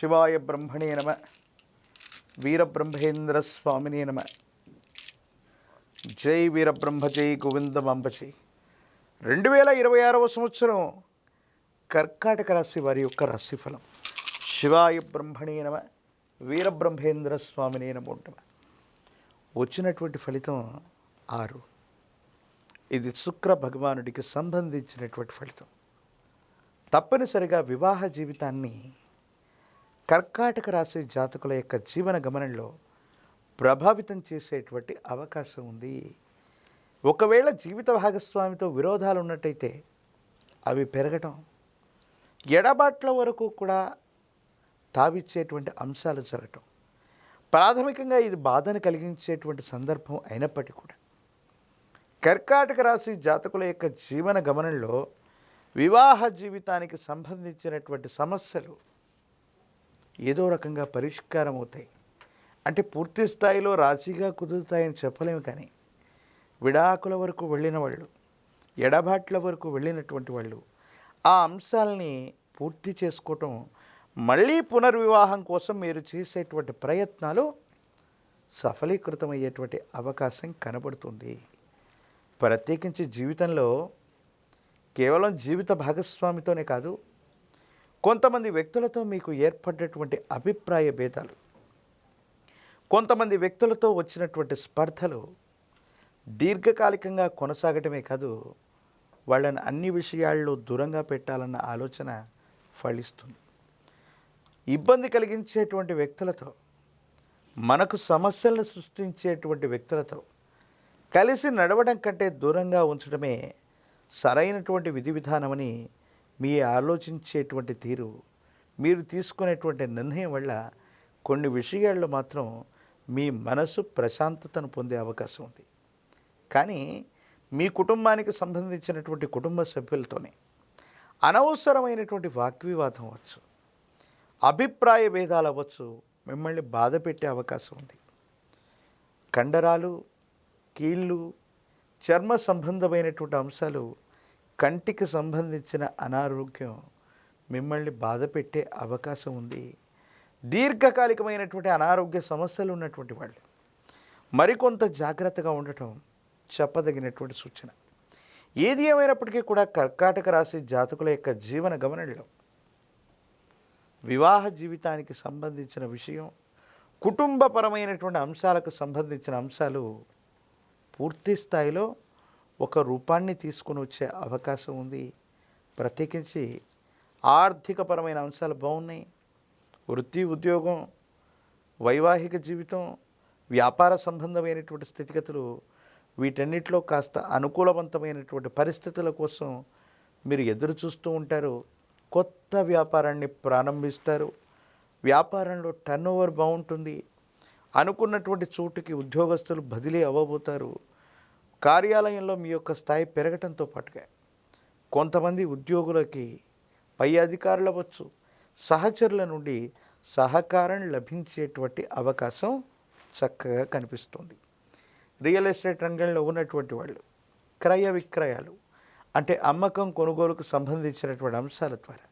శివాయ బ్రహ్మణే నమ. వీరబ్రహ్మేంద్ర స్వామినే నమ. జై వీరబ్రహ్మ, జై గోవిందమాంబ జై. 2026వ సంవత్సరం కర్కాటక రాశి వారి యొక్క రాశిఫలం. శివాయ బ్రహ్మణే నమ, వీరబ్రహ్మేంద్ర స్వామినే నమో నమ. వచ్చినటువంటి ఫలితం 6. ఇది శుక్ర భగవానుడికి సంబంధించినటువంటి ఫలితం. తప్పనిసరిగా వివాహ జీవితాన్ని కర్కాటక రాశి జాతకుల యొక్క జీవన గమనంలో ప్రభావితం చేసేటువంటి అవకాశం ఉంది. ఒకవేళ జీవిత భాగస్వామితో విరోధాలు ఉన్నట్టయితే అవి పెరగటం, ఎడబాట్ల వరకు కూడా తావిచ్చేటువంటి అంశాలు జరగటం, ప్రాథమికంగా ఇది బాధను కలిగించేటువంటి సందర్భం అయినప్పటికీ కూడా కర్కాటక రాశి జాతకుల యొక్క జీవన గమనంలో వివాహ జీవితానికి సంబంధించినటువంటి సమస్యలు ఏదో రకంగా పరిష్కారం అవుతాయి. అంటే పూర్తి స్థాయిలో రాజీగా కుదురుతాయని చెప్పలేము, కానీ విడాకుల వరకు వెళ్ళిన వాళ్ళు, ఎడబాట్ల వరకు వెళ్ళినటువంటి వాళ్ళు ఆ అంశాలని పూర్తి చేసుకోవటం, మళ్ళీ పునర్వివాహం కోసం మీరు చేసేటువంటి ప్రయత్నాలు సఫలీకృతమయ్యేటువంటి అవకాశం కనబడుతుంది. ప్రత్యేకించి జీవితంలో కేవలం జీవిత భాగస్వామితోనే కాదు, కొంతమంది వ్యక్తులతో మీకు ఏర్పడ్డటువంటి అభిప్రాయ భేదాలు, కొంతమంది వ్యక్తులతో వచ్చినటువంటి స్పర్ధలు దీర్ఘకాలికంగా కొనసాగటమే కాదు, వాళ్ళని అన్ని విషయాల్లో దూరంగా పెట్టాలన్న ఆలోచన ఫలిస్తుంది. ఇబ్బంది కలిగించేటువంటి వ్యక్తులతో, మనకు సమస్యలను సృష్టించేటువంటి వ్యక్తులతో కలిసి నడవడం కంటే దూరంగా ఉంచడమే సరైనటువంటి విధి విధానమని మీ ఆలోచించేటువంటి తీరు, మీరు తీసుకునేటువంటి నిర్ణయం వల్ల కొన్ని విషయాల్లో మాత్రం మీ మనసు ప్రశాంతతను పొందే అవకాశం ఉంది. కానీ మీ కుటుంబానికి సంబంధించినటువంటి కుటుంబ సభ్యులతోనే అనవసరమైనటువంటి వాగ్వివాదం అవ్వచ్చు, అభిప్రాయ భేదాలు అవ్వచ్చు, మిమ్మల్ని బాధ పెట్టే అవకాశం ఉంది. కండరాలు, కీళ్ళు, చర్మ సంబంధమైనటువంటి అంశాలు, కంటికి సంబంధించిన అనారోగ్యం మిమ్మల్ని బాధ పెట్టే అవకాశం ఉంది. దీర్ఘకాలికమైనటువంటి అనారోగ్య సమస్యలు ఉన్నటువంటి వాళ్ళు మరికొంత జాగ్రత్తగా ఉండటం చెప్పదగినటువంటి సూచన. ఏది ఏమైనప్పటికీ కూడా కర్కాటక రాశి జాతకుల యొక్క జీవన గమనంలో వివాహ జీవితానికి సంబంధించిన విషయం, కుటుంబపరమైనటువంటి అంశాలకు సంబంధించిన అంశాలు పూర్తి స్థాయిలో ఒక రూపాన్ని తీసుకుని వచ్చే అవకాశం ఉంది. ప్రత్యేకించి ఆర్థికపరమైన అంశాలు బాగున్నాయి. వృత్తి, ఉద్యోగం, వైవాహిక జీవితం, వ్యాపార సంబంధమైనటువంటి స్థితిగతులు, వీటన్నిటిలో కాస్త అనుకూలవంతమైనటువంటి పరిస్థితుల కోసం మీరు ఎదురు చూస్తూ ఉంటారు. కొత్త వ్యాపారాన్ని ప్రారంభిస్తారు. వ్యాపారంలో టర్నోవర్ బాగుంటుంది. అనుకున్నటువంటి చోటుకి ఉద్యోగస్తులు బదిలీ అవ్వబోతారు. కార్యాలయంలో మీ యొక్క స్థాయి పెరగటంతో పాటుగా కొంతమంది ఉద్యోగులకి పై అధికారులు అవ్వచ్చు, సహచరుల నుండి సహకారం లభించేటువంటి అవకాశం చక్కగా కనిపిస్తుంది. రియల్ ఎస్టేట్ రంగంలో ఉన్నటువంటి వాళ్ళు క్రయ విక్రయాలు, అంటే అమ్మకం కొనుగోలుకు సంబంధించినటువంటి అంశాల ద్వారా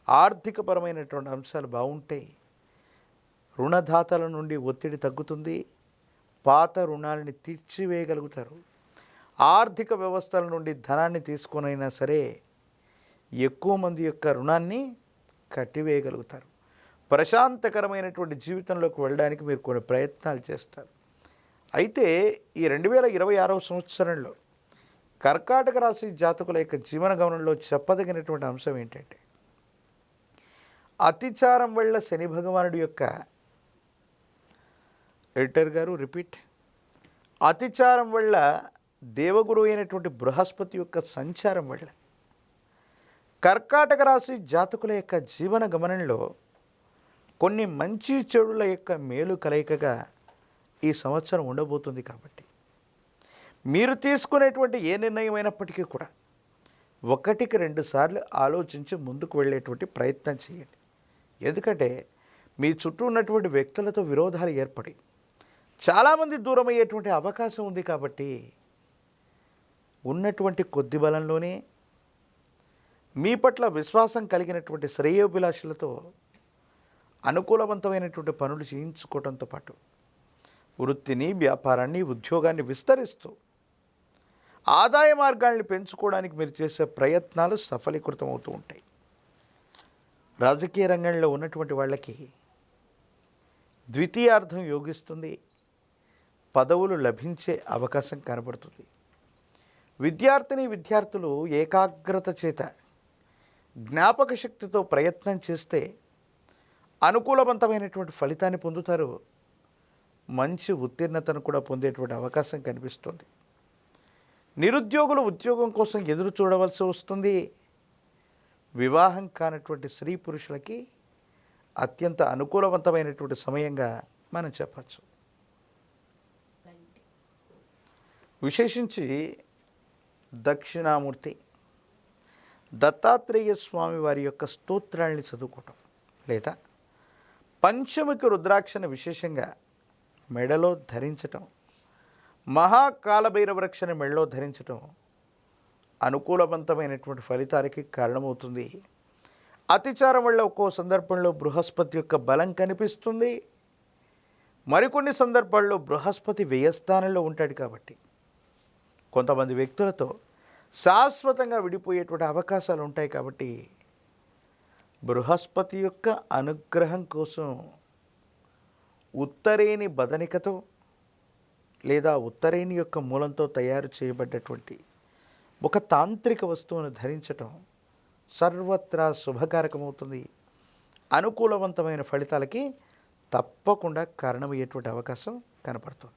ఆర్థికపరమైనటువంటి అంశాలు బాగుంటాయి. రుణదాతల నుండి ఒత్తిడి తగ్గుతుంది. పాత రుణాలని తీర్చివేయగలుగుతారు. ఆర్థిక వ్యవస్థల నుండి ధనాన్ని తీసుకొనైనా సరే ఎక్కువ మంది యొక్క రుణాన్ని కట్టివేయగలుగుతారు. ప్రశాంతకరమైనటువంటి జీవితంలోకి వెళ్ళడానికి మీరు కొన్ని ప్రయత్నాలు చేస్తారు. అయితే ఈ 2026వ సంవత్సరంలో కర్కాటక రాశి జాతకుల యొక్క జీవన గమనంలో చెప్పదగినటువంటి అంశం ఏంటంటే, అతిచారం వల్ల శని భగవానుడి యొక్క ఎడిటర్ గారు రిపీట్, అతిచారం వల్ల దేవగురు అయినటువంటి బృహస్పతి యొక్క సంచారం వల్ల కర్కాటక రాశి జాతకుల యొక్క జీవన గమనంలో కొన్ని మంచి చెడుల యొక్క మేలు కలయికగా ఈ సంవత్సరం ఉండబోతుంది. కాబట్టి మీరు తీసుకునేటువంటి ఏ నిర్ణయం అయినప్పటికీ కూడా 1కి 2 సార్లు ఆలోచించి ముందుకు వెళ్ళేటువంటి ప్రయత్నం చేయండి. ఎందుకంటే మీ చుట్టూ ఉన్నటువంటి వ్యక్తులతో విరోధాలు ఏర్పడి చాలామంది దూరం అయ్యేటువంటి అవకాశం ఉంది. కాబట్టి ఉన్నటువంటి కొద్ది బలంలోనే మీ పట్ల విశ్వాసం కలిగినటువంటి శ్రేయోభిలాషులతో అనుకూలవంతమైనటువంటి పనులు చేయించుకోవడంతో పాటు వృత్తిని, వ్యాపారాన్ని, ఉద్యోగాన్ని విస్తరిస్తూ ఆదాయ మార్గాల్ని పెంచుకోవడానికి మీరు చేసే ప్రయత్నాలు సఫలీకృతం అవుతూ ఉంటాయి. రాజకీయ రంగంలో ఉన్నటువంటి వాళ్ళకి ద్వితీయార్థం యోగిస్తుంది, పదవులు లభించే అవకాశం కనబడుతుంది. విద్యార్థులు ఏకాగ్రత చేత జ్ఞాపక శక్తితో ప్రయత్నం చేస్తే అనుకూలవంతమైనటువంటి ఫలితాన్ని పొందుతారు. మంచి ఉత్తీర్ణతను కూడా పొందేటువంటి అవకాశం కనిపిస్తుంది. నిరుద్యోగులు ఉద్యోగం కోసం ఎదురు చూడవలసి వస్తుంది. వివాహం కానటువంటి స్త్రీ పురుషులకి అత్యంత అనుకూలవంతమైనటువంటి సమయంగా మనం చెప్పచ్చు. విశేషించి దక్షిణామూర్తి దత్తాత్రేయ స్వామి వారి యొక్క స్తోత్రాల్ని చదువుకోవటం, లేదా పంచముఖి రుద్రాక్షను విశేషంగా మెడలో ధరించటం, మహాకాలభైరవ రక్షణ మెడలో ధరించటం అనుకూలవంతమైనటువంటి ఫలితాలకి కారణమవుతుంది. అతిచారం వల్ల ఒక్కో సందర్భంలో బృహస్పతి యొక్క బలం కనిపిస్తుంది. మరికొన్ని సందర్భాల్లో బృహస్పతి వ్యయస్థానంలో ఉంటాడు కాబట్టి కొంతమంది వ్యక్తులతో శాశ్వతంగా విడిపోయేటువంటి అవకాశాలు ఉంటాయి. కాబట్టి బృహస్పతి యొక్క అనుగ్రహం కోసం ఉత్తరేణి బదనికతో లేదా ఉత్తరేణి యొక్క మూలంతో తయారు చేయబడ్డటువంటి ఒక తాంత్రిక వస్తువును ధరించటం సర్వత్రా శుభకారకమవుతుంది. అనుకూలవంతమైన ఫలితాలకి తప్పకుండా కారణమయ్యేటువంటి అవకాశం కనపడుతుంది.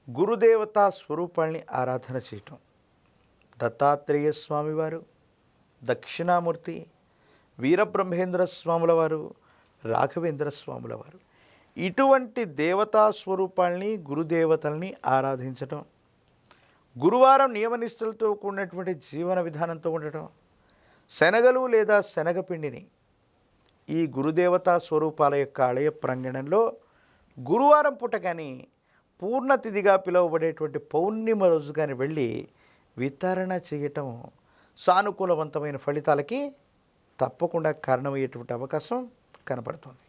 గురుదేవతా స్వరూపాల్ని ఆరాధన చేయటం, దత్తాత్రేయ స్వామివారు, దక్షిణామూర్తి, వీరబ్రహ్మేంద్ర స్వాముల వారు, రాఘవేంద్ర స్వాముల వారు, ఇటువంటి దేవతా స్వరూపాల్ని, గురుదేవతల్ని ఆరాధించటం, గురువారం నియమనిష్టలతో కూడినటువంటి జీవన విధానంతో ఉండటం, శనగలు లేదా శనగపిండిని ఈ గురుదేవతా స్వరూపాల యొక్క ఆలయ ప్రాంగణంలో గురువారం పూట కానీ పూర్ణతిథిగా పిలువబడేటువంటి పౌర్ణిమ రోజు కానీ వెళ్ళి వితరణ చేయటం సానుకూలవంతమైన ఫలితాలకి తప్పకుండా కారణమయ్యేటువంటి అవకాశం కనపడుతుంది.